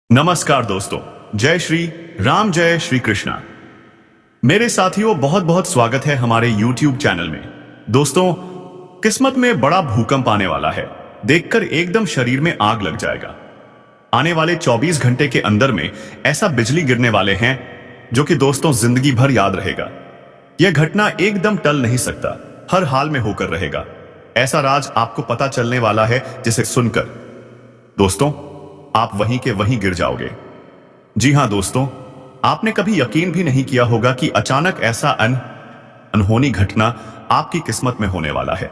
नमस्कार दोस्तों, जय श्री राम, जय श्री कृष्णा। मेरे साथियों, बहुत बहुत स्वागत है हमारे YouTube चैनल में। दोस्तों, किस्मत में बड़ा भूकंप आने वाला है, देखकर एकदम शरीर में आग लग जाएगा। आने वाले 24 घंटे के अंदर में ऐसा बिजली गिरने वाले हैं जो कि दोस्तों जिंदगी भर याद रहेगा। यह घटना एकदम टल नहीं सकता, हर हाल में होकर रहेगा। ऐसा राज आपको पता चलने वाला है जिसे सुनकर दोस्तों आप वहीं के वहीं गिर जाओगे। जी हां दोस्तों, आपने कभी यकीन भी नहीं किया होगा कि अचानक ऐसा अनहोनी घटना आपकी किस्मत में होने वाला है।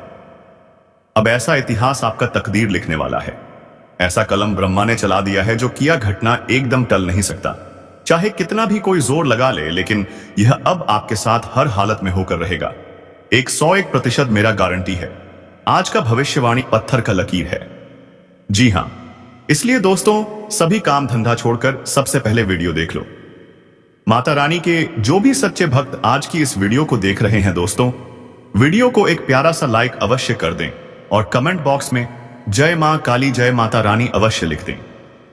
अब ऐसा इतिहास आपका तकदीर लिखने वाला है। ऐसा कलम ब्रह्मा ने चला दिया है जो किया घटना एकदम टल नहीं सकता, चाहे कितना भी कोई जोर लगा ले, लेकिन यह अब आपके साथ हर हालत में होकर रहेगा। 101% मेरा गारंटी है। आज का भविष्यवाणी पत्थर का लकीर है। जी हां, इसलिए दोस्तों सभी काम धंधा छोड़कर सबसे पहले वीडियो देख लो। माता रानी के जो भी सच्चे भक्त आज की इस वीडियो को देख रहे हैं दोस्तों, वीडियो को एक प्यारा सा लाइक अवश्य कर दें और कमेंट बॉक्स में जय मां काली, जय माता रानी अवश्य लिख दें,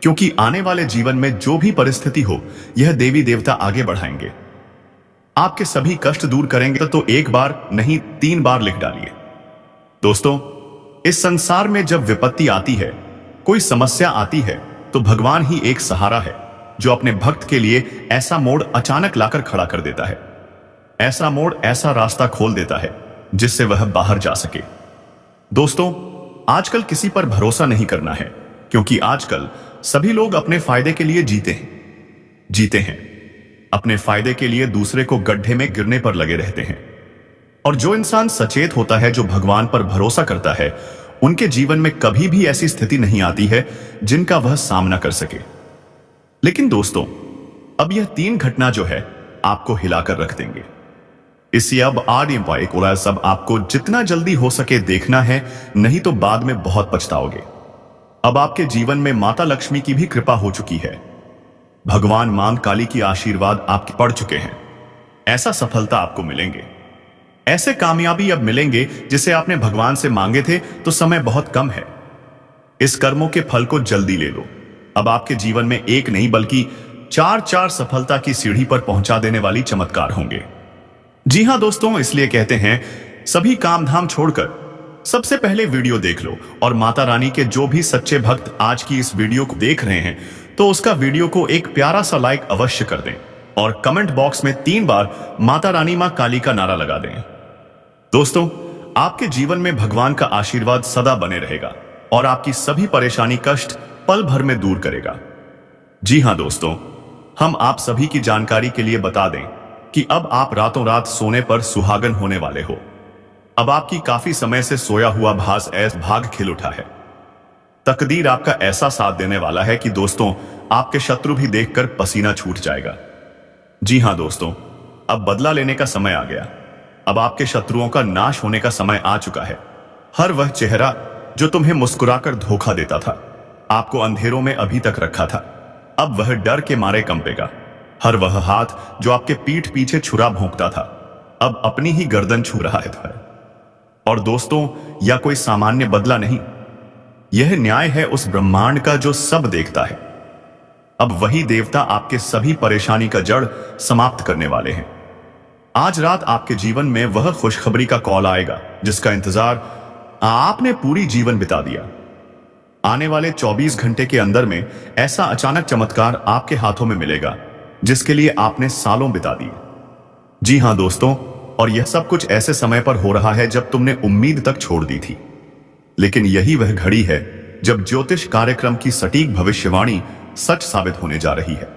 क्योंकि आने वाले जीवन में जो भी परिस्थिति हो, यह देवी देवता आगे बढ़ाएंगे, आपके सभी कष्ट दूर करेंगे। तो एक बार नहीं 3 बार लिख डालिए। दोस्तों, इस संसार में जब विपत्ति आती है, कोई समस्या आती है, तो भगवान ही एक सहारा है जो अपने भक्त के लिए ऐसा मोड़ अचानक लाकर खड़ा कर देता है। ऐसा मोड़ ऐसा रास्ता खोल देता है जिससे वह बाहर जा सके। दोस्तों, आजकल किसी पर भरोसा नहीं करना है, क्योंकि आजकल सभी लोग अपने फायदे के लिए जीते हैं। अपने फायदे के लिए दूसरे को गड्ढे में गिरने पर लगे रहते हैं। और जो इंसान सचेत होता है, जो भगवान पर भरोसा करता है, उनके जीवन में कभी भी ऐसी स्थिति नहीं आती है जिनका वह सामना कर सके। लेकिन दोस्तों, अब यह 3 घटना जो है आपको हिलाकर रख देंगे। इससे अब सब आपको जितना जल्दी हो सके देखना है, नहीं तो बाद में बहुत पछताओगे। अब आपके जीवन में माता लक्ष्मी की भी कृपा हो चुकी है। भगवान मां काली की आशीर्वाद आपके पड़ चुके हैं। ऐसा सफलता आपको मिलेंगे, ऐसे कामयाबी अब मिलेंगे जिसे आपने भगवान से मांगे थे, तो समय बहुत कम है। इस कर्मों के फल को जल्दी ले लो। अब आपके जीवन में एक नहीं बल्कि 4 सफलता की सीढ़ी पर पहुंचा देने वाली चमत्कार होंगे। जी हां दोस्तों, इसलिए कहते हैं सभी काम धाम छोड़कर सबसे पहले वीडियो देख लो। और माता रानी के जो भी सच्चे भक्त आज की इस वीडियो को देख रहे हैं, तो उसका वीडियो को एक प्यारा सा लाइक अवश्य कर दें और कमेंट बॉक्स में 3 बार माता रानी मां काली का नारा लगा दें। दोस्तों, आपके जीवन में भगवान का आशीर्वाद सदा बने रहेगा और आपकी सभी परेशानी कष्ट पल भर में दूर करेगा। जी हां दोस्तों, हम आप सभी की जानकारी के लिए बता दें कि अब आप रातों रात सोने पर सुहागन होने वाले हो। अब आपकी काफी समय से सोया हुआ भाग खिल उठा है। तकदीर आपका ऐसा साथ देने वाला है कि दोस्तों आपके शत्रु भी देखकर पसीना छूट जाएगा। जी हां दोस्तों, अब बदला लेने का समय आ गया। अब आपके शत्रुओं का नाश होने का समय आ चुका है। हर वह चेहरा जो तुम्हें मुस्कुराकर धोखा देता था, आपको अंधेरों में अभी तक रखा था, अब वह डर के मारे कंपेगा। हर वह हाथ जो आपके पीठ पीछे छुरा भोंकता था, अब अपनी ही गर्दन छू रहा है। और दोस्तों, यह कोई सामान्य बदला नहीं, यह न्याय है उस ब्रह्मांड का जो सब देखता है। अब वही देवता आपके सभी परेशानी का जड़ समाप्त करने वाले हैं। आज रात आपके जीवन में वह खुशखबरी का कॉल आएगा जिसका इंतजार आपने पूरी जीवन बिता दिया। आने वाले 24 घंटे के अंदर में ऐसा अचानक चमत्कार आपके हाथों में मिलेगा जिसके लिए आपने सालों बिता दिए। जी हां दोस्तों, और यह सब कुछ ऐसे समय पर हो रहा है जब तुमने उम्मीद तक छोड़ दी थी। लेकिन यही वह घड़ी है जब ज्योतिष कार्यक्रम की सटीक भविष्यवाणी सच साबित होने जा रही है।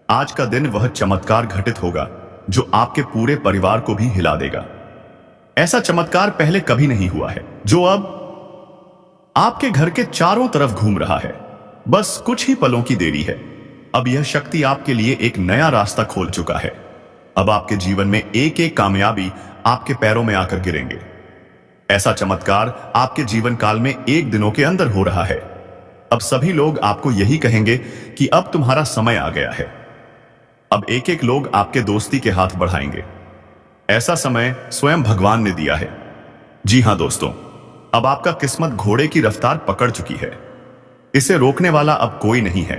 आज का दिन वह चमत्कार घटित होगा जो आपके पूरे परिवार को भी हिला देगा। ऐसा चमत्कार पहले कभी नहीं हुआ है, जो अब आपके घर के चारों तरफ घूम रहा है। बस कुछ ही पलों की देरी है। अब यह शक्ति आपके लिए एक नया रास्ता खोल चुका है। अब आपके जीवन में एक एक कामयाबी आपके पैरों में आकर गिरेंगे। ऐसा चमत्कार आपके जीवन काल में 1 दिनों के अंदर हो रहा है। अब सभी लोग आपको यही कहेंगे कि अब तुम्हारा समय आ गया है। अब एक एक लोग आपके दोस्ती के हाथ बढ़ाएंगे। ऐसा समय स्वयं भगवान ने दिया है। जी हां दोस्तों, अब आपका किस्मत घोड़े की रफ्तार पकड़ चुकी है। इसे रोकने वाला अब कोई नहीं है।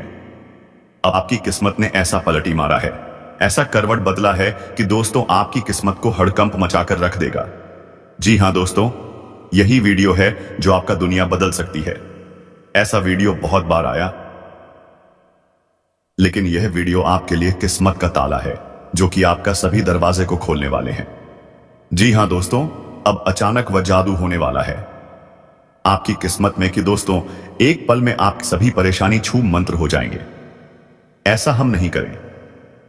अब आपकी किस्मत ने ऐसा पलटी मारा है, ऐसा करवट बदला है कि दोस्तों आपकी किस्मत को हड़कंप मचाकर रख देगा। जी हां दोस्तों, यही वीडियो है जो आपका दुनिया बदल सकती है। ऐसा वीडियो बहुत बार आया, लेकिन यह वीडियो आपके लिए किस्मत का ताला है जो कि आपका सभी दरवाजे को खोलने वाले हैं। जी हां दोस्तों, अब अचानक वह जादू होने वाला है आपकी किस्मत में कि दोस्तों एक पल में आपकी सभी परेशानी छू मंत्र हो जाएंगे। ऐसा हम नहीं करें।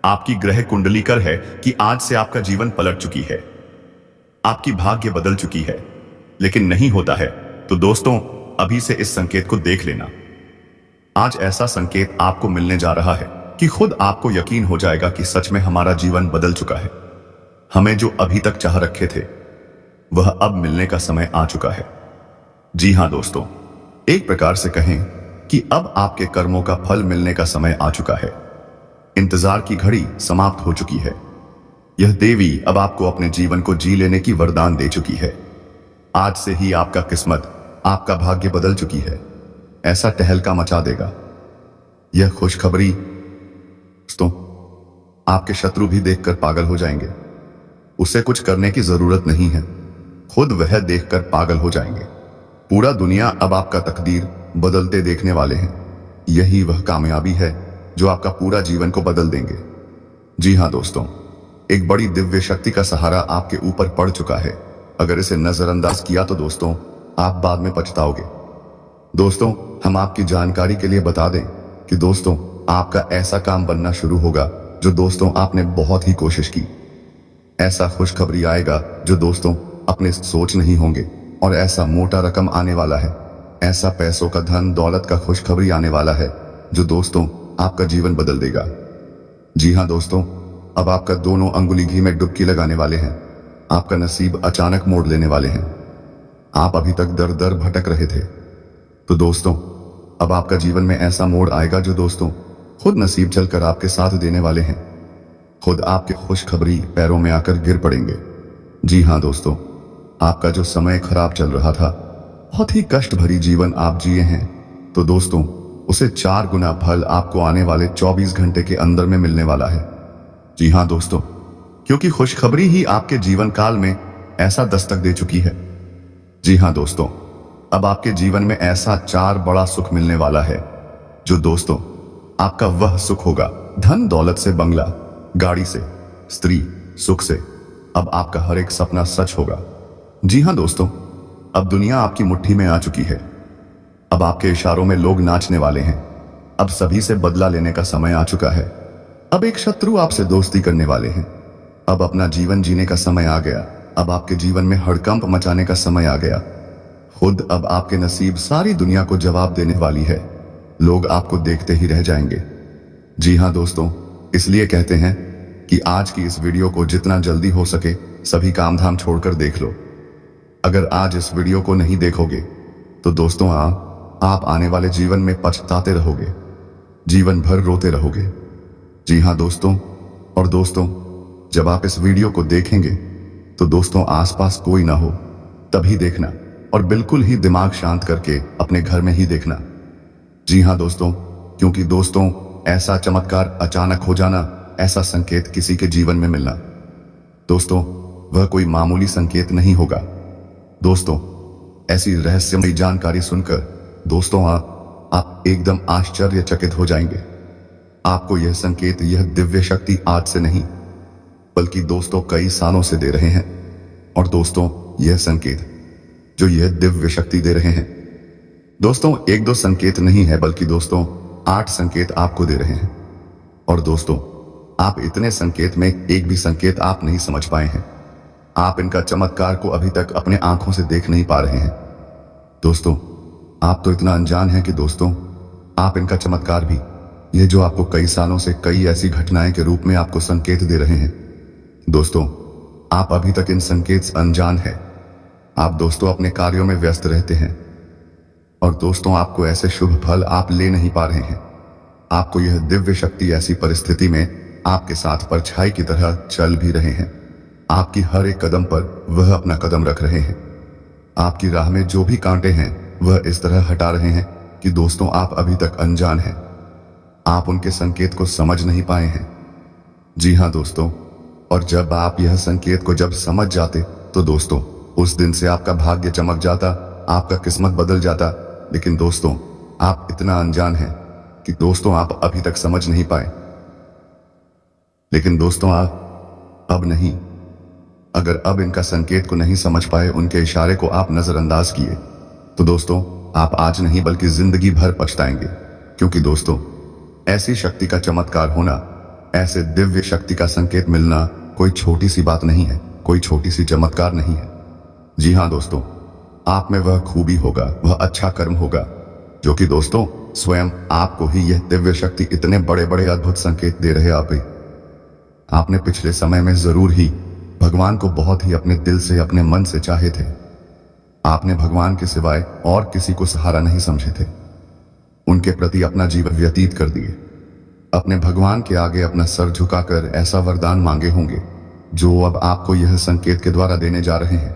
आपकी ग्रह कुंडली कर है कि आज से आपका जीवन पलट चुकी है, आपकी भाग्य बदल चुकी है। लेकिन नहीं होता है तो दोस्तों अभी से इस संकेत को देख लेना। आज ऐसा संकेत आपको मिलने जा रहा है कि खुद आपको यकीन हो जाएगा कि सच में हमारा जीवन बदल चुका है। हमें जो अभी तक चाह रखे थे वह अब मिलने का समय आ चुका है। जी हां दोस्तों, एक प्रकार से कहें कि अब आपके कर्मों का फल मिलने का समय आ चुका है। इंतजार की घड़ी समाप्त हो चुकी है। यह देवी अब आपको अपने जीवन को जी लेने की वरदान दे चुकी है। आज से ही आपका किस्मत, आपका भाग्य बदल चुकी है। ऐसा टहलका मचा देगा यह खुशखबरी दोस्तों, आपके शत्रु भी देखकर पागल हो जाएंगे। उसे कुछ करने की जरूरत नहीं है, खुद वह देखकर पागल हो जाएंगे। पूरा दुनिया अब आपका तकदीर बदलते देखने वाले हैं। यही वह कामयाबी है जो आपका पूरा जीवन को बदल देंगे। जी हां दोस्तों, एक बड़ी दिव्य शक्ति का सहारा आपके ऊपर पड़ चुका है। अगर इसे नजरअंदाज किया तो दोस्तों आप बाद में पछताओगे। दोस्तों हम आपकी जानकारी के लिए बता दें कि दोस्तों आपका ऐसा काम बनना शुरू होगा जो दोस्तों आपने बहुत ही कोशिश की। ऐसा खुशखबरी आएगा जो दोस्तों अपने सोच नहीं होंगे, और ऐसा मोटा रकम आने वाला है। ऐसा पैसों का, धन दौलत का खुशखबरी आने वाला है जो दोस्तों आपका जीवन बदल देगा। जी हां दोस्तों, अब आपका दोनों अंगुली घी में डुबकी लगाने वाले हैं। आपका नसीब अचानक मोड़ लेने वाले हैं। आप अभी तक दर दर भटक रहे थे, तो दोस्तों अब आपका जीवन में ऐसा मोड़ आएगा जो दोस्तों खुद नसीब चलकर आपके साथ देने वाले हैं। खुद आपके खुशखबरी पैरों में आकर गिर पड़ेंगे। जी हां दोस्तों, आपका जो समय खराब चल रहा था, बहुत ही कष्ट भरी जीवन आप जिए हैं, तो दोस्तों उसे 4 गुना फल आपको आने वाले 24 घंटे के अंदर में मिलने वाला है। जी हां दोस्तों, क्योंकि खुशखबरी ही आपके जीवन काल में ऐसा दस्तक दे चुकी है। जी हां दोस्तों, अब आपके जीवन में ऐसा 4 बड़ा सुख मिलने वाला है जो दोस्तों आपका वह सुख होगा धन दौलत से, बंगला गाड़ी से, स्त्री सुख से। अब आपका हर एक सपना सच होगा। जी हां दोस्तों, अब दुनिया आपकी मुट्ठी में आ चुकी है। अब आपके इशारों में लोग नाचने वाले हैं। अब सभी से बदला लेने का समय आ चुका है। अब एक शत्रु आपसे दोस्ती करने वाले हैं। अब अपना जीवन जीने का समय आ गया। अब आपके जीवन में हड़कंप मचाने का समय आ गया। खुद अब आपके नसीब सारी दुनिया को जवाब देने वाली है। लोग आपको देखते ही रह जाएंगे। जी हां दोस्तों, इसलिए कहते हैं कि आज की इस वीडियो को जितना जल्दी हो सके सभी काम धाम छोड़कर देख लो। अगर आज इस वीडियो को नहीं देखोगे तो दोस्तों आप आने वाले जीवन में पछताते रहोगे, जीवन भर रोते रहोगे। जी हां दोस्तों, और दोस्तों जब आप इस वीडियो को देखेंगे तो दोस्तों आसपास कोई ना हो तभी देखना, और बिल्कुल ही दिमाग शांत करके अपने घर में ही देखना। जी हां दोस्तों, क्योंकि दोस्तों ऐसा चमत्कार अचानक हो जाना, ऐसा संकेत किसी के जीवन में मिलना दोस्तों वह कोई मामूली संकेत नहीं होगा। दोस्तों ऐसी रहस्यमयी जानकारी सुनकर दोस्तों आप एकदम आश्चर्यचकित हो जाएंगे। आपको यह संकेत, यह दिव्य शक्ति आज से नहीं बल्कि दोस्तों कई सालों से दे रहे हैं। और दोस्तों यह संकेत जो यह दिव्य शक्ति दे रहे हैं दोस्तों 1-2 संकेत नहीं है बल्कि दोस्तों 8 संकेत आपको दे रहे हैं। और दोस्तों आप इतने संकेत में एक भी संकेत आप नहीं समझ पाए हैं। आप इनका चमत्कार को अभी तक अपने आंखों से देख नहीं पा रहे हैं। दोस्तों आप तो इतना अनजान हैं कि दोस्तों आप इनका चमत्कार भी, यह जो आपको कई सालों से कई ऐसी घटनाएं के रूप में आपको संकेत दे रहे हैं, दोस्तों आप अभी तक इन संकेत से अनजान हैं। आप दोस्तों अपने कार्यों में व्यस्त रहते हैं और दोस्तों आपको ऐसे शुभ फल आप ले नहीं पा रहे हैं। आपको यह दिव्य शक्ति ऐसी परिस्थिति में आपके साथ परछाई की तरह चल भी रहे हैं। आपकी हर एक कदम पर वह अपना कदम रख रहे हैं। आपकी राह में जो भी कांटे हैं वह इस तरह हटा रहे हैं कि दोस्तों आप अभी तक अनजान हैं। आप उनके संकेत को समझ नहीं पाए हैं। जी हाँ दोस्तों, और जब आप यह संकेत को जब समझ जाते तो दोस्तों उस दिन से आपका भाग्य चमक जाता, आपका किस्मत बदल जाता। लेकिन दोस्तों आप इतना अनजान हैं कि दोस्तों आप अभी तक समझ नहीं पाए। लेकिन दोस्तों आप अब नहीं, अगर अब इनका संकेत को नहीं समझ पाए, उनके इशारे को आप नजरअंदाज किए, तो दोस्तों आप आज नहीं बल्कि जिंदगी भर पछताएंगे। क्योंकि दोस्तों ऐसी शक्ति का चमत्कार होना, ऐसे दिव्य शक्ति का संकेत मिलना कोई छोटी सी बात नहीं है, कोई छोटी सी चमत्कार नहीं है। जी हाँ दोस्तों, आप में वह खूबी होगा, वह अच्छा कर्म होगा जो कि दोस्तों स्वयं आपको ही यह दिव्य शक्ति इतने बड़े बड़े अद्भुत संकेत दे रहे। आपने पिछले समय में जरूर ही भगवान को बहुत ही अपने दिल से, अपने मन से चाहे थे। आपने भगवान के सिवाय और किसी को सहारा नहीं समझे थे। उनके प्रति अपना जीवन व्यतीत कर दिए। अपने भगवान के आगे अपना सर झुकाकर ऐसा वरदान मांगे होंगे जो अब आपको यह संकेत के द्वारा देने जा रहे हैं।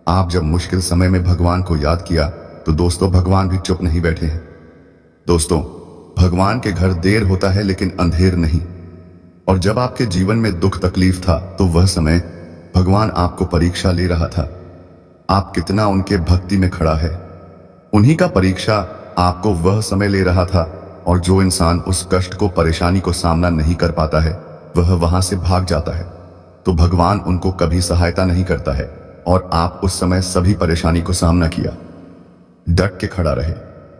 आप जब मुश्किल समय में भगवान को याद किया तो दोस्तों भगवान भी चुप नहीं बैठे हैं। दोस्तों भगवान के घर देर होता है लेकिन अंधेर नहीं। और जब आपके जीवन में दुख तकलीफ था तो वह समय भगवान आपको परीक्षा ले रहा था। आप कितना उनके भक्ति में खड़ा है, उन्हीं का परीक्षा आपको वह समय ले रहा था। और जो इंसान उस कष्ट को, परेशानी को सामना नहीं कर पाता है, वह वहां से भाग जाता है, तो भगवान उनको कभी सहायता नहीं करता है। और आप उस समय सभी परेशानी को सामना किया, डट के खड़ा रहे,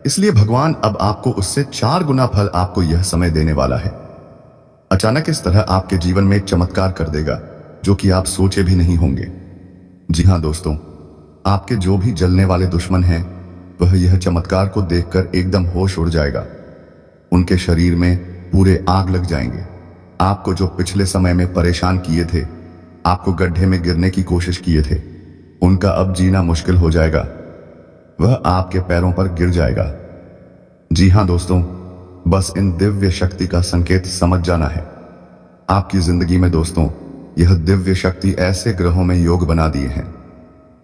इसलिए भगवान अब आपको उससे 4 गुना फल आपको यह समय देने वाला है। अचानक इस तरह आपके जीवन में एक चमत्कार कर देगा जो कि आप सोचे भी नहीं होंगे। जी हाँ दोस्तों, आपके जो भी जलने वाले दुश्मन हैं वह यह चमत्कार को देखकर एकदम होश उड़ जाएगा। उनके शरीर में पूरे आग लग जाएंगे। आपको जो पिछले समय में परेशान किए थे, आपको गड्ढे में गिरने की कोशिश किए थे, उनका अब जीना मुश्किल हो जाएगा। वह आपके पैरों पर गिर जाएगा। जी हाँ दोस्तों, बस इन दिव्य शक्ति का संकेत समझ जाना है। आपकी जिंदगी में दोस्तों यह दिव्य शक्ति ऐसे ग्रहों में योग बना दिए हैं,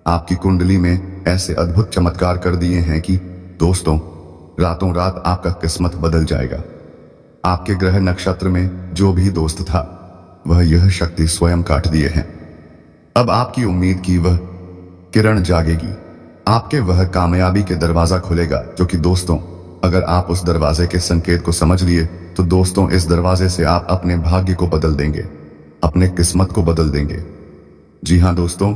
आपकी कुंडली में ऐसे अद्भुत चमत्कार कर दिए हैं कि दोस्तों रातों रात आपका किस्मत बदल जाएगा। आपके ग्रह नक्षत्र में जो भी दोस्त था वह यह शक्ति स्वयं काट दिए हैं। अब आपकी उम्मीद की वह किरण जागेगी, आपके वह कामयाबी के दरवाजा खुलेगा। जो कि दोस्तों अगर आप उस दरवाजे के संकेत को समझ लिए तो दोस्तों इस दरवाजे से आप अपने भाग्य को बदल देंगे, अपने किस्मत को बदल देंगे। जी हाँ दोस्तों,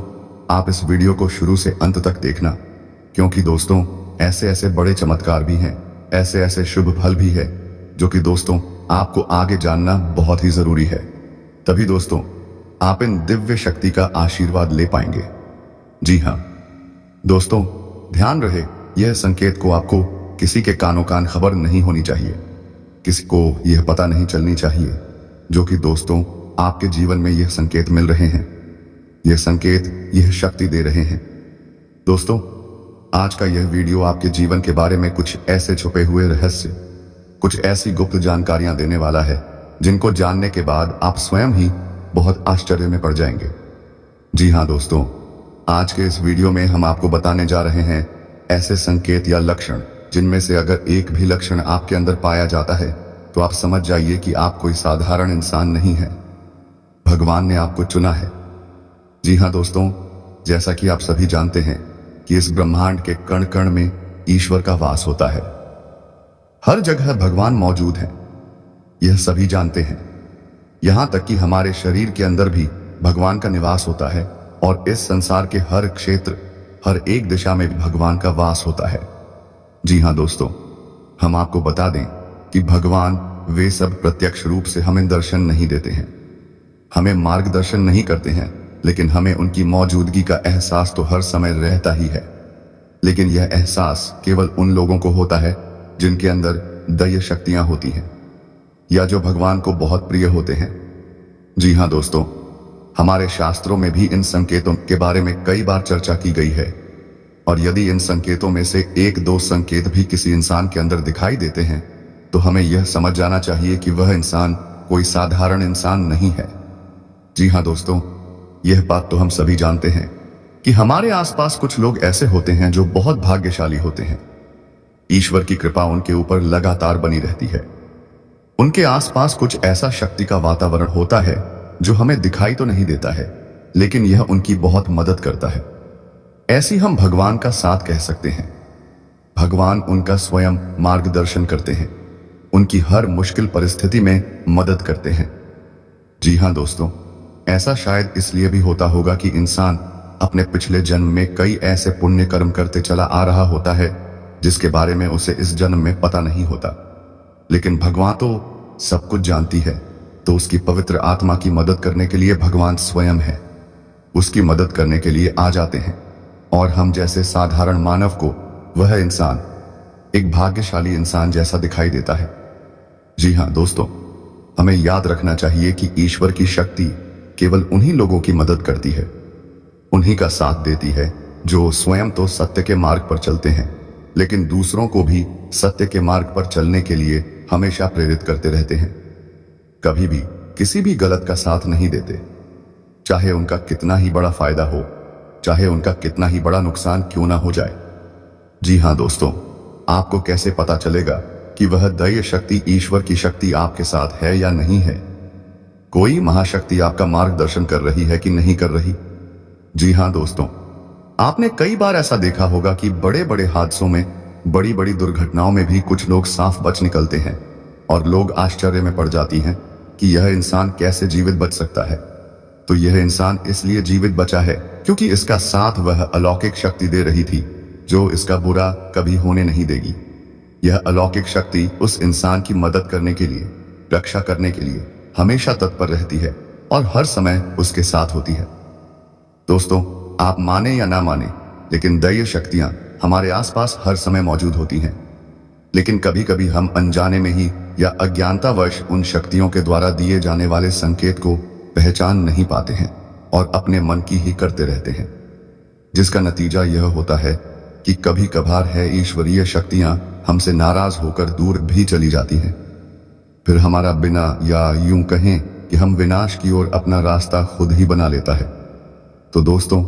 आप इस वीडियो को शुरू से अंत तक देखना, क्योंकि दोस्तों ऐसे ऐसे बड़े चमत्कार भी हैं, ऐसे ऐसे शुभ फल भी है जो कि दोस्तों आपको आगे जानना बहुत ही जरूरी है। तभी दोस्तों आप इन दिव्य शक्ति का आशीर्वाद ले पाएंगे। जी हाँ दोस्तों, ध्यान रहे यह संकेत को आपको किसी के कानों कान खबर नहीं होनी चाहिए, किसी को यह पता नहीं चलनी चाहिए जो कि दोस्तों आपके जीवन में यह संकेत मिल रहे हैं, यह संकेत, यह शक्ति दे रहे हैं। दोस्तों आज का यह वीडियो आपके जीवन के बारे में कुछ ऐसे छुपे हुए रहस्य, कुछ ऐसी गुप्त जानकारियां देने वाला है जिनको जानने के बाद आप स्वयं ही बहुत आश्चर्य में पड़ जाएंगे। जी हाँ दोस्तों, आज के इस वीडियो में हम आपको बताने जा रहे हैं ऐसे संकेत या लक्षण जिनमें से अगर एक भी लक्षण आपके अंदर पाया जाता है तो आप समझ जाइए कि आप कोई साधारण इंसान नहीं है, भगवान ने आपको चुना है। जी हाँ दोस्तों, जैसा कि आप सभी जानते हैं कि इस ब्रह्मांड के कण कण में ईश्वर का वास होता है, हर जगह भगवान मौजूद है, यह सभी जानते हैं। यहां तक कि हमारे शरीर के अंदर भी भगवान का निवास होता है और इस संसार के हर क्षेत्र, हर एक दिशा में भी भगवान का वास होता है। जी हाँ दोस्तों, हम आपको बता दें कि भगवान वे सब प्रत्यक्ष रूप से हमें दर्शन नहीं देते हैं, हमें मार्गदर्शन नहीं करते हैं, लेकिन हमें उनकी मौजूदगी का एहसास तो हर समय रहता ही है। लेकिन यह एहसास केवल उन लोगों को होता है जिनके अंदर दैवीय शक्तियां होती हैं या जो भगवान को बहुत प्रिय होते हैं। जी हाँ दोस्तों, हमारे शास्त्रों में भी इन संकेतों के बारे में कई बार चर्चा की गई है, और यदि इन संकेतों में से 1-2 संकेत भी किसी इंसान के अंदर दिखाई देते हैं तो हमें यह समझ जाना चाहिए कि वह इंसान कोई साधारण इंसान नहीं है। जी हाँ दोस्तों, यह बात तो हम सभी जानते हैं कि हमारे आसपास कुछ लोग ऐसे होते हैं जो बहुत भाग्यशाली होते हैं। ईश्वर की कृपा उनके ऊपर लगातार बनी रहती है। उनके आसपास कुछ ऐसा शक्ति का वातावरण होता है जो हमें दिखाई तो नहीं देता है, लेकिन यह उनकी बहुत मदद करता है। ऐसी हम भगवान का साथ कह सकते हैं। भगवान उनका स्वयं मार्गदर्शन करते हैं, उनकी हर मुश्किल परिस्थिति में मदद करते हैं। जी हाँ दोस्तों, ऐसा शायद इसलिए भी होता होगा कि इंसान अपने पिछले जन्म में कई ऐसे पुण्य कर्म करते चला आ रहा होता है जिसके बारे में उसे इस जन्म में पता नहीं होता। लेकिन भगवान तो सब कुछ जानती है, तो उसकी पवित्र आत्मा की मदद करने के लिए भगवान स्वयं है, उसकी मदद करने के लिए आ जाते हैं। और हम जैसे साधारण मानव को वह इंसान एक भाग्यशाली इंसान जैसा दिखाई देता है। जी हाँ दोस्तों, हमें याद रखना चाहिए कि ईश्वर की शक्ति केवल उन्हीं लोगों की मदद करती है, उन्हीं का साथ देती है जो स्वयं तो सत्य के मार्ग पर चलते हैं, लेकिन दूसरों को भी सत्य के मार्ग पर चलने के लिए हमेशा प्रेरित करते रहते हैं। कभी भी किसी भी गलत का साथ नहीं देते, चाहे उनका कितना ही बड़ा फायदा हो, चाहे उनका कितना ही बड़ा नुकसान क्यों ना हो जाए। जी हाँ दोस्तों, आपको कैसे पता चलेगा कि वह दैवीय शक्ति, ईश्वर की शक्ति आपके साथ है या नहीं है? कोई महाशक्ति आपका मार्गदर्शन कर रही है कि नहीं कर रही? जी हाँ दोस्तों, आपने कई बार ऐसा देखा होगा कि बड़े बड़े हादसों में, बड़ी बड़ी दुर्घटनाओं में भी कुछ लोग साफ बच निकलते हैं और लोग आश्चर्य में पड़ जाती हैं कि यह इंसान कैसे जीवित बच सकता है। तो यह इंसान इसलिए जीवित बचा है क्योंकि इसका साथ वह अलौकिक शक्ति दे रही थी जो इसका बुरा कभी होने नहीं देगी। यह अलौकिक शक्ति उस इंसान की मदद करने के लिए, रक्षा करने के लिए हमेशा तत्पर रहती है और हर समय उसके साथ होती है। दोस्तों, आप माने या ना माने, लेकिन दैवीय शक्तियां हमारे आसपास हर समय मौजूद होती हैं। लेकिन कभी कभी हम अनजाने में ही या अज्ञानतावश उन शक्तियों के द्वारा दिए जाने वाले संकेत को पहचान नहीं पाते हैं और अपने मन की ही करते रहते हैं, जिसका नतीजा यह होता है कि कभी कभार है ईश्वरीय शक्तियां हमसे नाराज होकर दूर भी चली जाती हैं। फिर हमारा बिना, या यूं कहें कि हम विनाश की ओर अपना रास्ता खुद ही बना लेता है। तो दोस्तों,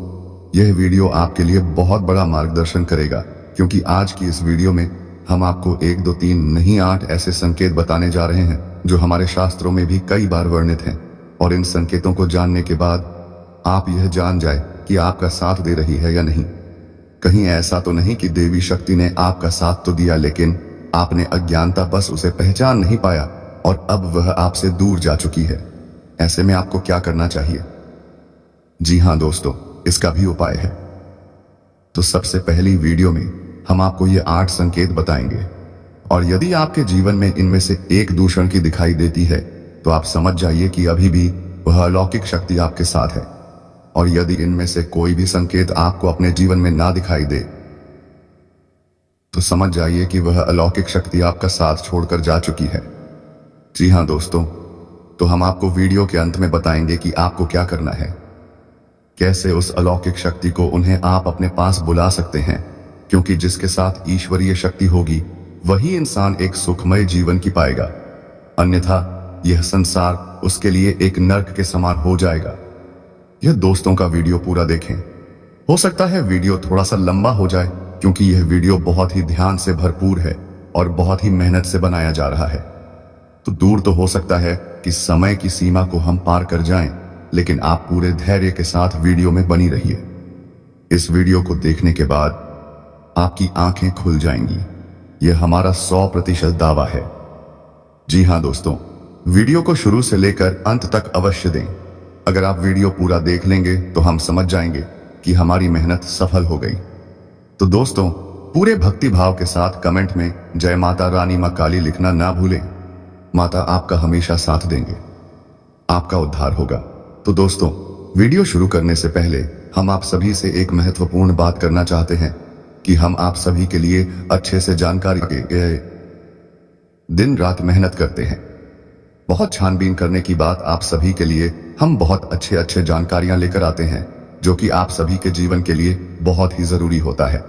यह वीडियो आपके लिए बहुत बड़ा मार्गदर्शन करेगा, क्योंकि आज की इस वीडियो में हम आपको 1, 2, 3 नहीं 8 ऐसे संकेत बताने जा रहे हैं जो हमारे शास्त्रों में भी कई बार वर्णित हैं। और इन संकेतों को जानने के बाद आप यह जान जाए कि आपका साथ दे रही है या नहीं। कहीं ऐसा तो नहीं कि देवी शक्ति ने आपका साथ तो दिया, लेकिन आपने अज्ञानता बस उसे पहचान नहीं पाया और अब वह आपसे दूर जा चुकी है। ऐसे में आपको क्या करना चाहिए? जी हाँ दोस्तों, इसका भी उपाय है। तो सबसे पहली वीडियो में हम आपको ये 8 संकेत बताएंगे, और यदि आपके जीवन में इनमें से एक दूषण की दिखाई देती है तो आप समझ जाइए कि अभी भी वह अलौकिक शक्ति आपके साथ है। और यदि इनमें से कोई भी संकेत आपको अपने जीवन में ना दिखाई दे तो समझ जाइए कि वह अलौकिक शक्ति आपका साथ छोड़कर जा चुकी है। जी हाँ दोस्तों, तो हम आपको वीडियो के अंत में बताएंगे कि आपको क्या करना है, कैसे उस अलौकिक शक्ति को उन्हें आप अपने पास बुला सकते हैं, क्योंकि जिसके साथ ईश्वरीय शक्ति होगी वही इंसान एक सुखमय जीवन की पाएगा, अन्यथा यह संसार उसके लिए एक नर्क के समान हो जाएगा। यह दोस्तों का वीडियो पूरा देखें। हो सकता है वीडियो थोड़ा सा लंबा हो जाए, क्योंकि यह वीडियो बहुत ही ध्यान से भरपूर है और बहुत ही मेहनत से बनाया जा रहा है। तो दूर तो हो सकता है कि समय की सीमा को हम पार कर जाएं, लेकिन आप पूरे धैर्य के साथ वीडियो में बनी रहिए। इस वीडियो को देखने के बाद आपकी आंखें खुल जाएंगी, यह हमारा 100% दावा है। जी हाँ दोस्तों, वीडियो को शुरू से लेकर अंत तक अवश्य दें। अगर आप वीडियो पूरा देख लेंगे तो हम समझ जाएंगे कि हमारी मेहनत सफल हो गई। तो दोस्तों, पूरे भक्ति भाव के साथ कमेंट में जय माता रानी मां काली लिखना ना भूलें। माता आपका हमेशा साथ देंगे, आपका उद्धार होगा। तो दोस्तों, वीडियो शुरू करने से पहले हम आप सभी से एक महत्वपूर्ण बात करना चाहते हैं कि हम आप सभी के लिए अच्छे से जानकारी के दिन रात मेहनत करते हैं। बहुत छानबीन करने की बात आप सभी के लिए हम बहुत अच्छे जानकारियां लेकर आते हैं, जो कि आप सभी के जीवन के लिए बहुत ही जरूरी होता है।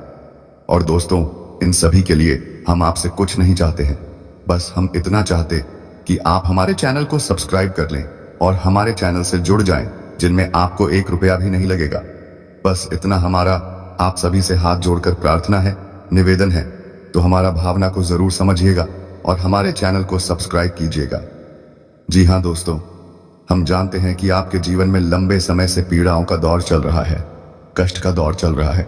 और दोस्तों, इन सभी के लिए हम आपसे कुछ नहीं चाहते हैं, बस हम इतना चाहते कि आप हमारे चैनल को सब्सक्राइब कर लें और हमारे चैनल से जुड़ जाएं, जिनमें आपको 1 रुपया भी नहीं लगेगा। बस इतना हमारा आप सभी से हाथ जोड़कर प्रार्थना है, निवेदन है। तो हमारा भावना को जरूर समझिएगा और हमारे चैनल को सब्सक्राइब कीजिएगा। जी हाँ दोस्तों, हम जानते हैं कि आपके जीवन में लंबे समय से पीड़ाओं का दौर चल रहा है, कष्ट का दौर चल रहा है।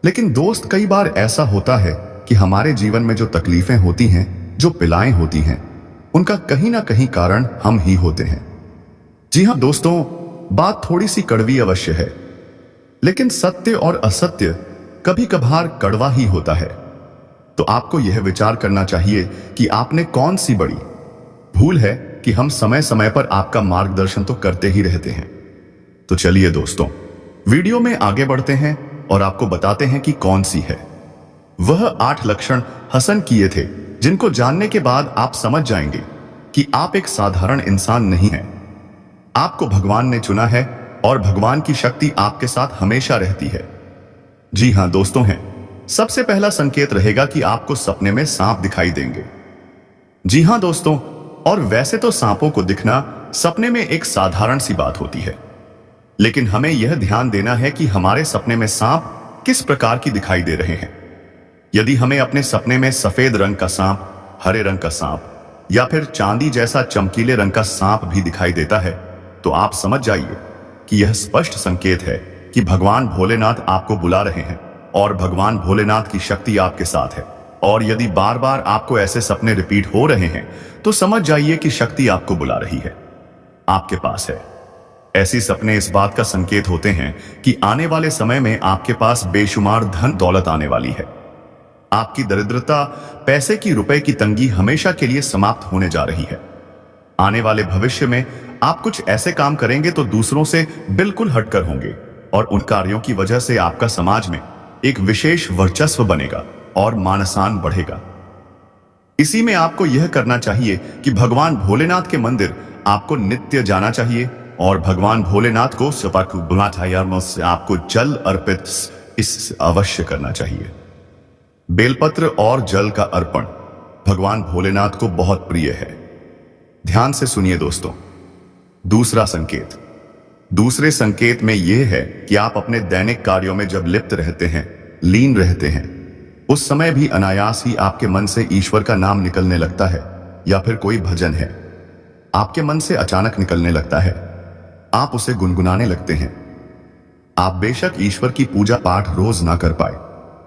लेकिन दोस्त, कई बार ऐसा होता है कि हमारे जीवन में जो तकलीफें होती हैं, जो पिलाएं होती हैं, उनका कहीं ना कहीं कारण हम ही होते हैं। जी हाँ दोस्तों, बात थोड़ी सी कड़वी अवश्य है, लेकिन सत्य और असत्य कभी कभार कड़वा ही होता है। तो आपको यह विचार करना चाहिए कि आपने कौन सी बड़ी भूल है कि हम समय समय पर आपका मार्गदर्शन तो करते ही रहते हैं। तो चलिए दोस्तों, वीडियो में आगे बढ़ते हैं और आपको बताते हैं कि कौन सी है। वह 8 लक्षण हसन किए थे, जिनको जानने के बाद आप समझ जाएंगे कि आप एक साधारण इंसान नहीं हैं। आपको भगवान ने चुना है और भगवान की शक्ति आपके साथ हमेशा रहती है। जी हां दोस्तों, हैं सबसे पहला संकेत रहेगा कि आपको सपने में सांप दिखाई देंगे। जी हां दोस्तों, और वैसे तो सांपों को दिखना सपने में एक साधारण सी बात होती है, लेकिन हमें यह ध्यान देना है कि हमारे सपने में सांप किस प्रकार की दिखाई दे रहे हैं। यदि हमें अपने सपने में सफेद रंग का सांप, हरे रंग का सांप या फिर चांदी जैसा चमकीले रंग का सांप भी दिखाई देता है, तो आप समझ जाइए कि यह स्पष्ट संकेत है कि भगवान भोलेनाथ आपको बुला रहे हैं और भगवान भोलेनाथ की शक्ति आपके साथ है। और यदि बार बार आपको ऐसे सपने रिपीट हो रहे हैं, तो समझ जाइए कि शक्ति आपको बुला रही है, आपके पास है। ऐसी सपने इस बात का संकेत होते हैं कि आने वाले समय में आपके पास बेशुमार धन दौलत आने वाली है। आपकी दरिद्रता, पैसे की, रुपए की तंगी हमेशा के लिए समाप्त होने जा रही है। आने वाले भविष्य में आप कुछ ऐसे काम करेंगे तो दूसरों से बिल्कुल हटकर होंगे, और उन कार्यों की वजह से आपका समाज में एक विशेष वर्चस्व बनेगा और मान-सम्मान बढ़ेगा। इसी में आपको यह करना चाहिए कि भगवान भोलेनाथ के मंदिर आपको नित्य जाना चाहिए और भगवान भोलेनाथ को से आपको जल अर्पित इस अवश्य करना चाहिए। बेलपत्र और जल का अर्पण भगवान भोलेनाथ को बहुत प्रिय है। ध्यान से सुनिए दोस्तों। दूसरा संकेत, दूसरे संकेत में यह है कि आप अपने दैनिक कार्यों में जब लिप्त रहते हैं, लीन रहते हैं, उस समय भी अनायास ही आपके मन से ईश्वर का नाम निकलने लगता है, या फिर कोई भजन है आपके मन से अचानक निकलने लगता है, आप उसे गुनगुनाने लगते हैं। आप बेशक ईश्वर की पूजा पाठ रोज ना कर पाए,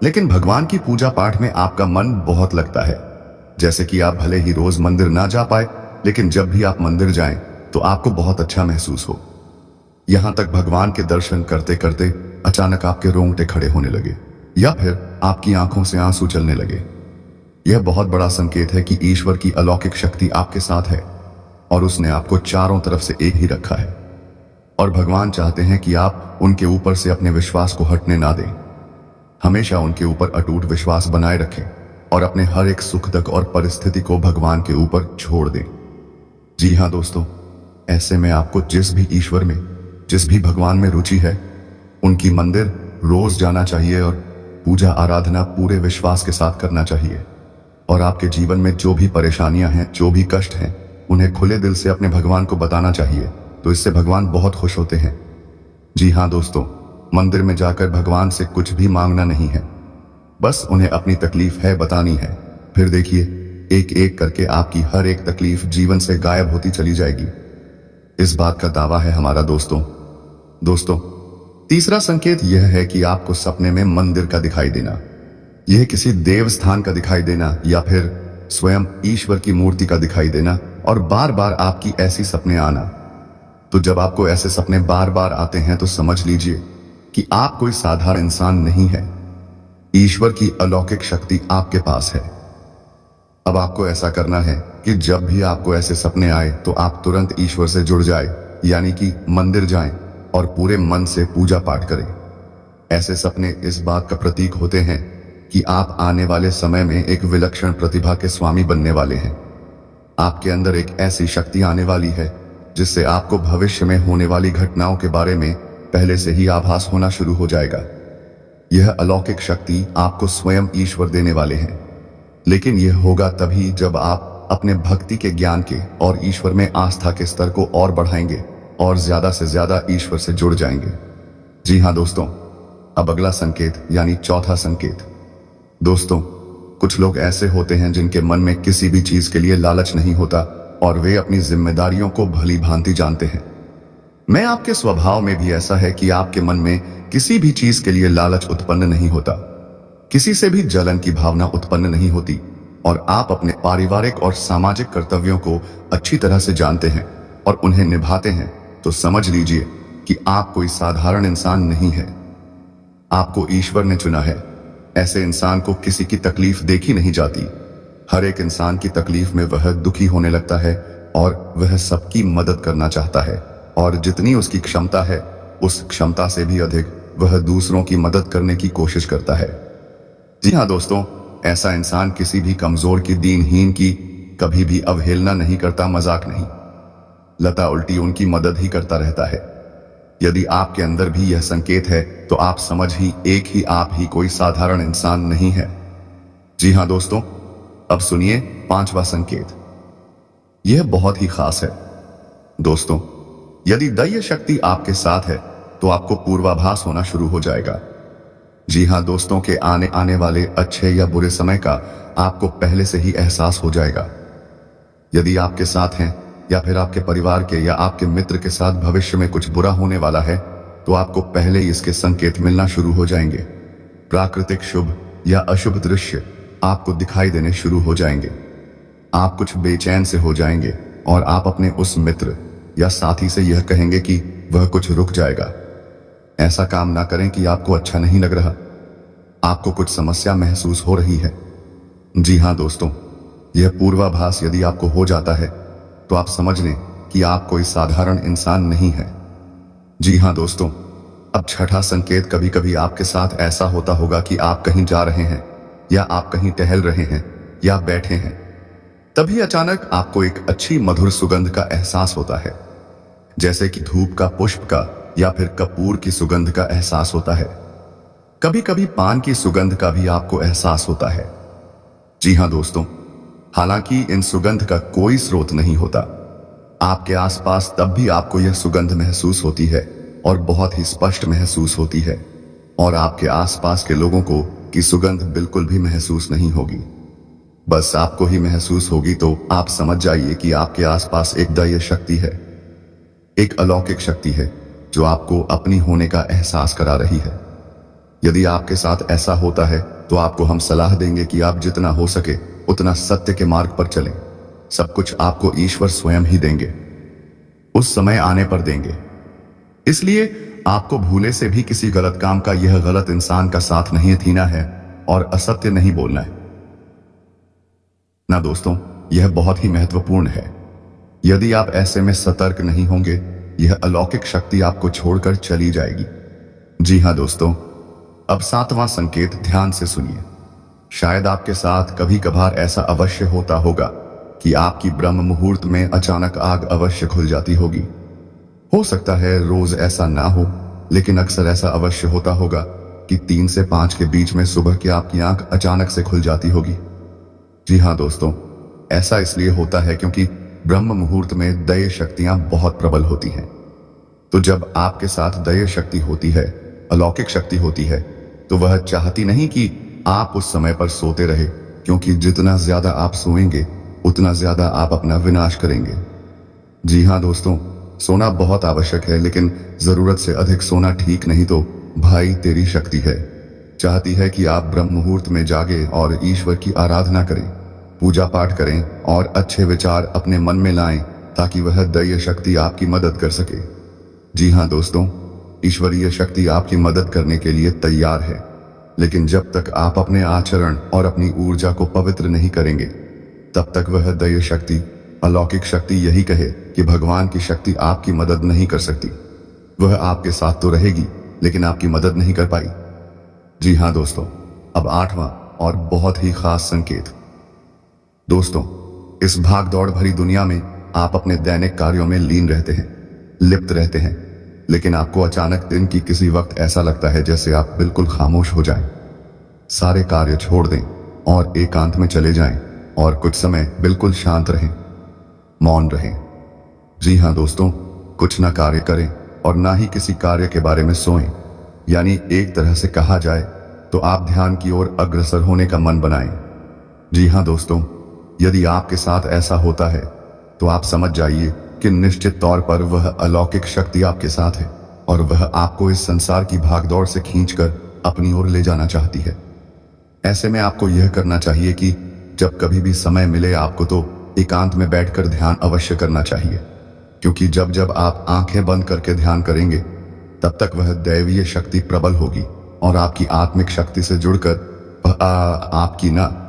लेकिन भगवान की पूजा पाठ में आपका मन बहुत लगता है। जैसे कि आप भले ही रोज मंदिर ना जा पाए, लेकिन जब भी आप मंदिर जाएं तो आपको बहुत अच्छा महसूस हो। यहां तक भगवान के दर्शन करते करते अचानक आपके रोंगटे खड़े होने लगे, या फिर आपकी आंखों से आंसू चलने लगे। यह बहुत बड़ा संकेत है कि ईश्वर की अलौकिक शक्ति आपके साथ है और उसने आपको चारों तरफ से एक ही रखा है। और भगवान चाहते हैं कि आप उनके ऊपर से अपने विश्वास को हटने ना दें। हमेशा उनके ऊपर अटूट विश्वास बनाए रखें और अपने हर एक सुख दुख और परिस्थिति को भगवान के ऊपर छोड़ दें। जी हाँ दोस्तों, ऐसे में आपको जिस भी ईश्वर में, जिस भी भगवान में रुचि है, उनकी मंदिर रोज जाना चाहिए और पूजा आराधना पूरे विश्वास के साथ करना चाहिए। और आपके जीवन में जो भी परेशानियां हैं, जो भी कष्ट हैं, उन्हें खुले दिल से अपने भगवान को बताना चाहिए, तो इससे भगवान बहुत खुश होते हैं। जी हाँ दोस्तों, मंदिर में जाकर भगवान से कुछ भी मांगना नहीं है, बस उन्हें अपनी तकलीफ है बतानी है। फिर देखिए, एक एक करके आपकी हर एक तकलीफ जीवन से गायब होती चली जाएगी। इस बात का दावा है हमारा दोस्तों। तीसरा संकेत यह है कि आपको सपने में मंदिर का दिखाई देना, यह किसी देव स्थान का दिखाई देना या फिर स्वयं ईश्वर की मूर्ति का दिखाई देना, और बार बार आपकी ऐसी सपने आना। तो जब आपको ऐसे सपने बार बार आते हैं तो समझ लीजिए कि आप कोई साधारण इंसान नहीं है। ईश्वर की अलौकिक शक्ति आपके पास है। अब आपको ऐसा करना है कि जब भी आपको ऐसे सपने आए तो आप तुरंत ईश्वर से जुड़ जाए, यानी कि मंदिर जाएं और पूरे मन से पूजा पाठ करें। ऐसे सपने इस बात का प्रतीक होते हैं कि आप आने वाले समय में एक विलक्षण प्रतिभा के स्वामी बनने वाले हैं। आपके अंदर एक ऐसी शक्ति आने वाली है जिससे आपको भविष्य में होने वाली घटनाओं के बारे में पहले से ही आभास होना शुरू हो जाएगा। यह अलौकिक शक्ति आपको स्वयं ईश्वर देने वाले हैं, लेकिन यह होगा तभी जब आप अपने भक्ति के ज्ञान के और ईश्वर में आस्था के स्तर को और बढ़ाएंगे और ज्यादा से ज्यादा ईश्वर से जुड़ जाएंगे। जी हाँ दोस्तों, अब अगला संकेत यानी चौथा संकेत। दोस्तों, कुछ लोग ऐसे होते हैं जिनके मन में किसी भी चीज के लिए लालच नहीं होता और वे अपनी जिम्मेदारियों को भली भांति जानते हैं। मैं आपके स्वभाव में भी ऐसा है कि आपके मन में किसी भी चीज के लिए लालच उत्पन्न नहीं होता, किसी से भी जलन की भावना उत्पन्न नहीं होती और आप अपने पारिवारिक और सामाजिक कर्तव्यों को अच्छी तरह से जानते हैं और उन्हें निभाते हैं। तो समझ लीजिए कि आप कोई साधारण इंसान नहीं है, आपको ईश्वर ने चुना है। ऐसे इंसान को किसी की तकलीफ देखी नहीं जाती। हर एक इंसान की तकलीफ में वह दुखी होने लगता है और वह सबकी मदद करना चाहता है और जितनी उसकी क्षमता है उस क्षमता से भी अधिक वह दूसरों की मदद करने की कोशिश करता है। जी हाँ दोस्तों, ऐसा इंसान किसी भी कमजोर की, दीनहीन की कभी भी अवहेलना नहीं करता, मजाक नहीं, लता उल्टी उनकी मदद ही करता रहता है। यदि आपके अंदर भी यह संकेत है तो आप समझ ही आप ही कोई साधारण इंसान नहीं है। जी हाँ दोस्तों, अब सुनिए 5वां संकेत। यह बहुत ही खास है दोस्तों। यदि दैव शक्ति आपके साथ है तो आपको पूर्वाभास होना शुरू हो जाएगा। जी हाँ दोस्तों, के आने वाले अच्छे या बुरे समय का आपको पहले से ही एहसास हो जाएगा। यदि आपके साथ हैं या फिर आपके परिवार के या आपके मित्र के साथ भविष्य में कुछ बुरा होने वाला है तो आपको पहले ही इसके संकेत मिलना शुरू हो जाएंगे। प्राकृतिक शुभ या अशुभ दृश्य आपको दिखाई देने शुरू हो जाएंगे। आप कुछ बेचैन से हो जाएंगे और आप अपने उस मित्र या साथी से यह कहेंगे कि वह कुछ रुक जाएगा। ऐसा काम ना करें कि आपको अच्छा नहीं लग रहा, आपको कुछ समस्या महसूस हो रही है। जी हाँ दोस्तों, यह पूर्वाभास यदि आपको हो जाता है तो आप समझ लें कि आप कोई साधारण इंसान नहीं है। जी हाँ दोस्तों, अब 6ठा संकेत। कभी कभी आपके साथ ऐसा होता होगा कि आप कहीं जा रहे हैं या आप कहीं टहल रहे हैं या बैठे हैं, तभी अचानक आपको एक अच्छी मधुर सुगंध का एहसास होता है, जैसे कि धूप का, पुष्प का या फिर कपूर की सुगंध का एहसास होता है। कभी कभी पान की सुगंध का भी आपको एहसास होता है। जी हाँ दोस्तों, हालांकि इन सुगंध का कोई स्रोत नहीं होता, आपके आसपास तब भी आपको यह सुगंध महसूस होती है और बहुत ही स्पष्ट महसूस होती है और आपके आसपास के लोगों को की सुगंध बिल्कुल भी महसूस नहीं होगी, बस आपको ही महसूस होगी। तो आप समझ जाइए कि आपके आसपास एक दैव शक्ति है, एक अलौकिक शक्ति है जो आपको अपनी होने का एहसास करा रही है। यदि आपके साथ ऐसा होता है तो आपको हम सलाह देंगे कि आप जितना हो सके उतना सत्य के मार्ग पर चलें। सब कुछ आपको ईश्वर स्वयं ही देंगे, उस समय आने पर देंगे। इसलिए आपको भूले से भी किसी गलत काम का, यह गलत इंसान का साथ नहीं देना है और असत्य नहीं बोलना है ना दोस्तों। यह बहुत ही महत्वपूर्ण है। यदि आप ऐसे में सतर्क नहीं होंगे, यह अलौकिक शक्ति आपको छोड़कर चली जाएगी। जी हाँ दोस्तों, अब 7वां संकेत ध्यान से सुनिए। शायद आपके साथ कभी कभार ऐसा अवश्य होता होगा कि आपकी ब्रह्म मुहूर्त में अचानक आग अवश्य खुल जाती होगी। हो सकता है रोज ऐसा ना हो, लेकिन अक्सर ऐसा अवश्य होता होगा कि 3 से 5 के बीच में सुबह की आपकी आंख अचानक से खुल जाती होगी। जी हाँ दोस्तों, ऐसा इसलिए होता है क्योंकि ब्रह्म मुहूर्त में दैव शक्तियां बहुत प्रबल होती हैं। तो जब आपके साथ दैव शक्ति होती है, अलौकिक शक्ति होती है, तो वह चाहती नहीं कि आप उस समय पर सोते रहे, क्योंकि जितना ज्यादा आप सोएंगे उतना ज्यादा आप अपना विनाश करेंगे। जी हाँ दोस्तों, सोना बहुत आवश्यक है, लेकिन जरूरत से अधिक सोना ठीक नहीं। तो भाई, तेरी शक्ति है, चाहती है कि आप ब्रह्म मुहूर्त में जागे और ईश्वर की आराधना करें, पूजा पाठ करें और अच्छे विचार अपने मन में लाएं, ताकि वह दैव शक्ति आपकी मदद कर सके। जी हाँ दोस्तों, ईश्वरीय शक्ति आपकी मदद करने के लिए तैयार है, लेकिन जब तक आप अपने आचरण और अपनी ऊर्जा को पवित्र नहीं करेंगे, तब तक वह दैव शक्ति, अलौकिक शक्ति यही कहे कि भगवान की शक्ति आपकी मदद नहीं कर सकती। वह आपके साथ तो रहेगी, लेकिन आपकी मदद नहीं कर पाई। जी हाँ दोस्तों, अब 8वां और बहुत ही खास संकेत। दोस्तों, इस भाग दौड़ भरी दुनिया में आप अपने दैनिक कार्यों में लीन रहते हैं, लिप्त रहते हैं, लेकिन आपको अचानक दिन की किसी वक्त ऐसा लगता है जैसे आप बिल्कुल खामोश हो जाएं। सारे कार्य छोड़ दें और एकांत में चले जाएं और कुछ समय बिल्कुल शांत रहें, मौन रहें। जी हाँ दोस्तों, कुछ ना कार्य करें और ना ही किसी कार्य के बारे में सोएं। यानी एक तरह से कहा जाए तो आप ध्यान की ओर अग्रसर होने का मन बनाएं। जी हाँ दोस्तों, यदि आपके साथ ऐसा होता है तो आप समझ जाइए कि निश्चित तौर पर वह अलौकिक शक्ति आपके साथ है और वह आपको इस संसार की भागदौड़ से खींचकर अपनी ओर ले जाना चाहती है। ऐसे में आपको यह करना चाहिए कि जब कभी भी समय मिले आपको तो एकांत में बैठकर ध्यान अवश्य करना चाहिए, क्योंकि जब जब आप आंखें बंद करके ध्यान करेंगे तब तक वह दैवीय शक्ति प्रबल होगी और आपकी आत्मिक शक्ति से जुड़कर वह आपकी न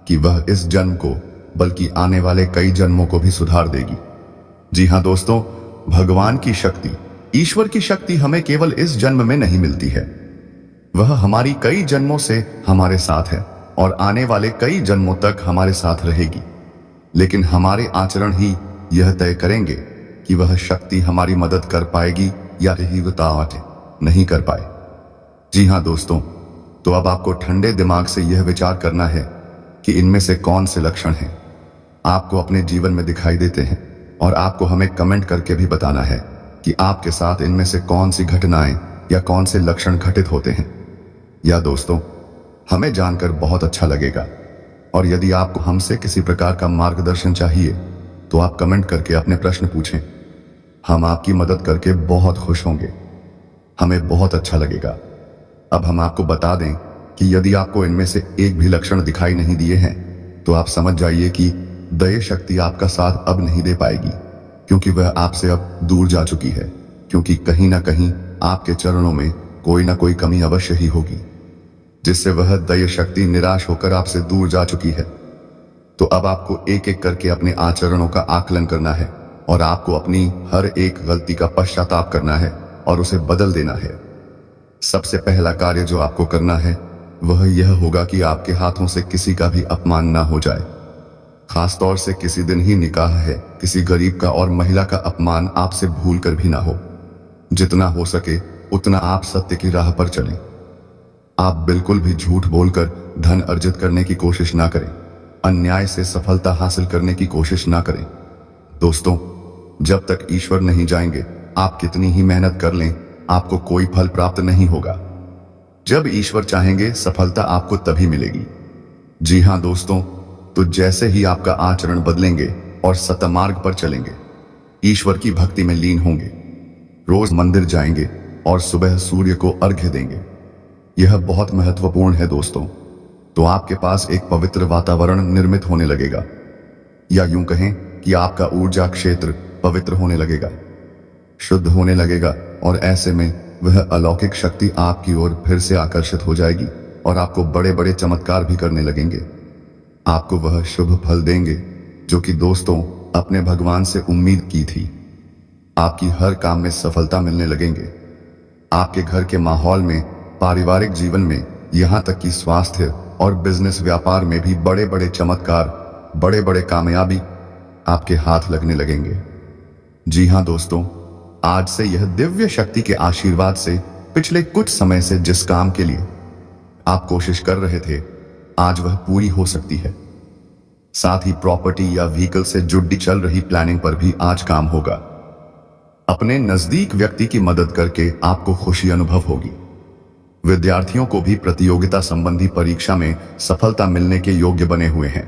कि वह इस जन्म को बल्कि आने वाले कई जन्मों को भी सुधार देगी। जी हाँ दोस्तों, भगवान की शक्ति, ईश्वर की शक्ति हमें केवल इस जन्म में नहीं मिलती है, वह हमारी कई जन्मों से हमारे साथ है और आने वाले कई जन्मों तक हमारे साथ रहेगी। लेकिन हमारे आचरण ही यह तय करेंगे कि वह शक्ति हमारी मदद कर पाएगी या यही नहीं कर पाए। जी हाँ दोस्तों, तो अब आपको ठंडे दिमाग से यह विचार करना है कि इनमें से कौन से लक्षण हैं आपको अपने जीवन में दिखाई देते हैं, और आपको हमें कमेंट करके भी बताना है कि आपके साथ इनमें से कौन सी घटनाएं या कौन से लक्षण घटित होते हैं। या दोस्तों, हमें जानकर बहुत अच्छा लगेगा, और यदि आपको हमसे किसी प्रकार का मार्गदर्शन चाहिए तो आप कमेंट करके अपने प्रश्न पूछें। हम आपकी मदद करके बहुत खुश होंगे, हमें बहुत अच्छा लगेगा। अब हम आपको बता दें कि यदि आपको इनमें से एक भी लक्षण दिखाई नहीं दिए हैं तो आप समझ जाइए कि दैवीय शक्ति आपका साथ अब नहीं दे पाएगी, क्योंकि वह आपसे अब दूर जा चुकी है, क्योंकि कहीं ना कहीं आपके चरणों में कोई ना कोई कमी अवश्य ही होगी जिससे वह दैवीय शक्ति निराश होकर आपसे दूर जा चुकी है। तो अब आपको एक एक करके अपने आचरणों का आकलन करना है और आपको अपनी हर एक गलती का पश्चाताप करना है और उसे बदल देना है। सबसे पहला कार्य जो आपको करना है वह यह होगा कि आपके हाथों से किसी का भी अपमान ना हो जाए। खासतौर से किसी दिन ही निकाह है, किसी गरीब का और महिला का अपमान आपसे भूल कर भी ना हो। जितना हो सके उतना आप सत्य की राह पर चलें। आप बिल्कुल भी झूठ बोलकर धन अर्जित करने की कोशिश ना करें, अन्याय से सफलता हासिल करने की कोशिश ना करें। दोस्तों, जब तक ईश्वर नहीं जाएंगे आप कितनी ही मेहनत कर लें आपको कोई फल प्राप्त नहीं होगा। जब ईश्वर चाहेंगे सफलता आपको तभी मिलेगी। जी हाँ दोस्तों, तो जैसे ही आपका आचरण बदलेंगे और सतमार्ग पर चलेंगे, ईश्वर की भक्ति में लीन होंगे, रोज मंदिर जाएंगे और सुबह सूर्य को अर्घ्य देंगे, यह बहुत महत्वपूर्ण है दोस्तों, तो आपके पास एक पवित्र वातावरण निर्मित होने लगेगा, या यूं कहें कि आपका ऊर्जा क्षेत्र पवित्र होने लगेगा, शुद्ध होने लगेगा, और ऐसे में वह अलौकिक शक्ति आपकी ओर फिर से आकर्षित हो जाएगी और आपको बड़े बड़े चमत्कार भी करने लगेंगे। आपको वह शुभ फल देंगे जो कि दोस्तों अपने भगवान से उम्मीद की थी। आपकी हर काम में सफलता मिलने लगेंगे। आपके घर के माहौल में, पारिवारिक जीवन में, यहाँ तक कि स्वास्थ्य और बिजनेस व्यापार में भी बड़े बड़े चमत्कार, बड़े बड़े कामयाबी आपके हाथ लगने लगेंगे। जी हाँ दोस्तों, आज से यह दिव्य शक्ति के आशीर्वाद से पिछले कुछ समय से जिस काम के लिए आप कोशिश कर रहे थे आज वह पूरी हो सकती है। साथ ही प्रॉपर्टी या व्हीकल से जुड़ी चल रही प्लानिंग पर भी आज काम होगा। अपने नजदीक व्यक्ति की मदद करके आपको खुशी अनुभव होगी। विद्यार्थियों को भी प्रतियोगिता संबंधी परीक्षा में सफलता मिलने के योग्य बने हुए हैं।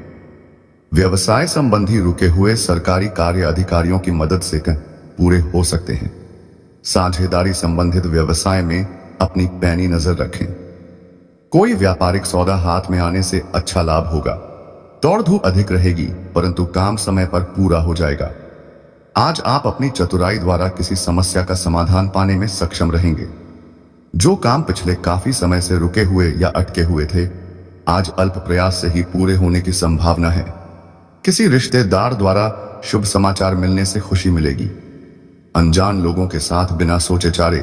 व्यवसाय संबंधी रुके हुए सरकारी कार्य अधिकारियों की मदद से पूरे हो सकते हैं। साझेदारी संबंधित व्यवसाय में अपनी पैनी नजर रखें। कोई व्यापारिक सौदा हाथ में आने से अच्छा लाभ होगा। दौड़ धूप अधिक रहेगी परंतु काम समय पर पूरा हो जाएगा। आज आप अपनी चतुराई द्वारा किसी समस्या का समाधान पाने में सक्षम रहेंगे। जो काम पिछले काफी समय से रुके हुए या अटके हुए थे आज अल्प प्रयास से ही पूरे होने की संभावना है। किसी रिश्तेदार द्वारा शुभ समाचार मिलने से खुशी मिलेगी। अनजान लोगों के साथ बिना सोचे चारे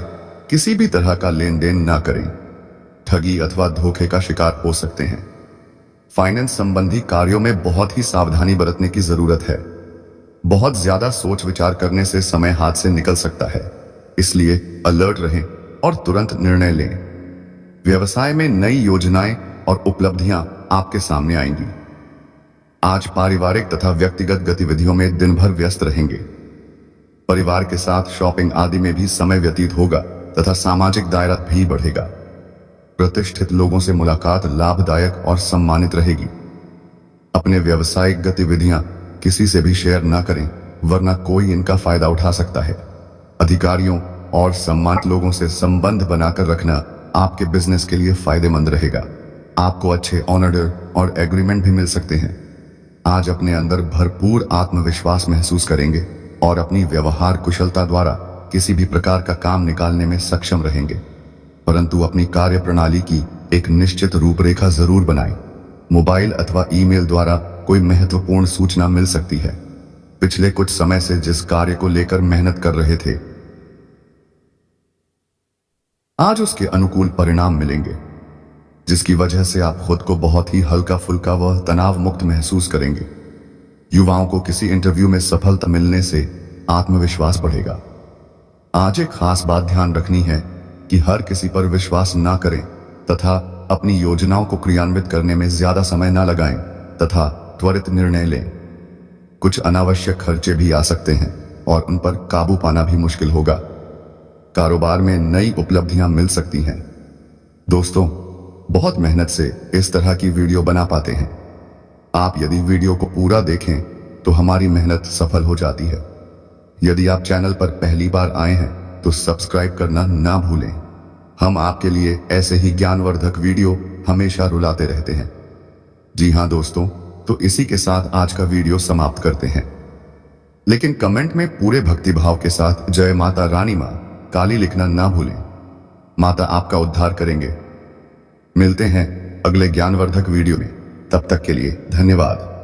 किसी भी तरह का लेन देन ना करें, ठगी अथवा धोखे का शिकार हो सकते हैं। फाइनेंस संबंधी कार्यों में बहुत ही सावधानी बरतने की जरूरत है। बहुत ज्यादा सोच विचार करने से समय हाथ से निकल सकता है, इसलिए अलर्ट रहें और तुरंत निर्णय लें। व्यवसाय में नई योजनाएं और उपलब्धियां आपके सामने आएंगी। आज पारिवारिक तथा व्यक्तिगत गतिविधियों में दिन भर व्यस्त रहेंगे। परिवार के साथ शॉपिंग आदि में भी समय व्यतीत होगा तथा सामाजिक दायरा भी बढ़ेगा। प्रतिष्ठित लोगों से मुलाकात लाभदायक और सम्मानित रहेगी। अपने व्यावसायिक गतिविधियां किसी से भी शेयर ना करें, वरना कोई इनका फायदा उठा सकता है। अधिकारियों और सम्मानित लोगों से संबंध बनाकर रखना आपके बिजनेस के लिए फायदेमंद रहेगा। आपको अच्छे ऑर्डर और एग्रीमेंट भी मिल सकते हैं। आज अपने अंदर भरपूर आत्मविश्वास महसूस करेंगे और अपनी व्यवहार कुशलता द्वारा किसी भी प्रकार का काम निकालने में सक्षम रहेंगे। परंतु अपनी कार्य प्रणाली की एक निश्चित रूपरेखा जरूर बनाएं। मोबाइल अथवा ईमेल द्वारा कोई महत्वपूर्ण सूचना मिल सकती है। पिछले कुछ समय से जिस कार्य को लेकर मेहनत कर रहे थे, आज उसके अनुकूल परिणाम मिलेंगे, जिसकी वजह से आप खुद को बहुत ही हल्का फुल्का व तनाव मुक्त महसूस करेंगे। युवाओं को किसी इंटरव्यू में सफलता मिलने से आत्मविश्वास बढ़ेगा। आज एक खास बात ध्यान रखनी है कि हर किसी पर विश्वास ना करें तथा अपनी योजनाओं को क्रियान्वित करने में ज्यादा समय ना लगाएं तथा त्वरित निर्णय लें। कुछ अनावश्यक खर्चे भी आ सकते हैं और उन पर काबू पाना भी मुश्किल होगा। कारोबार में नई उपलब्धियां मिल सकती हैं। दोस्तों, बहुत मेहनत से इस तरह की वीडियो बना पाते हैं। आप यदि वीडियो को पूरा देखें तो हमारी मेहनत सफल हो जाती है। यदि आप चैनल पर पहली बार आए हैं तो सब्सक्राइब करना ना भूलें। हम आपके लिए ऐसे ही ज्ञानवर्धक वीडियो हमेशा रुलाते रहते हैं। जी हाँ दोस्तों, तो इसी के साथ आज का वीडियो समाप्त करते हैं। लेकिन कमेंट में पूरे भक्तिभाव के साथ जय माता रानी मां काली लिखना ना भूलें। माता आपका उद्धार करेंगे। मिलते हैं अगले ज्ञानवर्धक वीडियो में। तब तक के लिए धन्यवाद।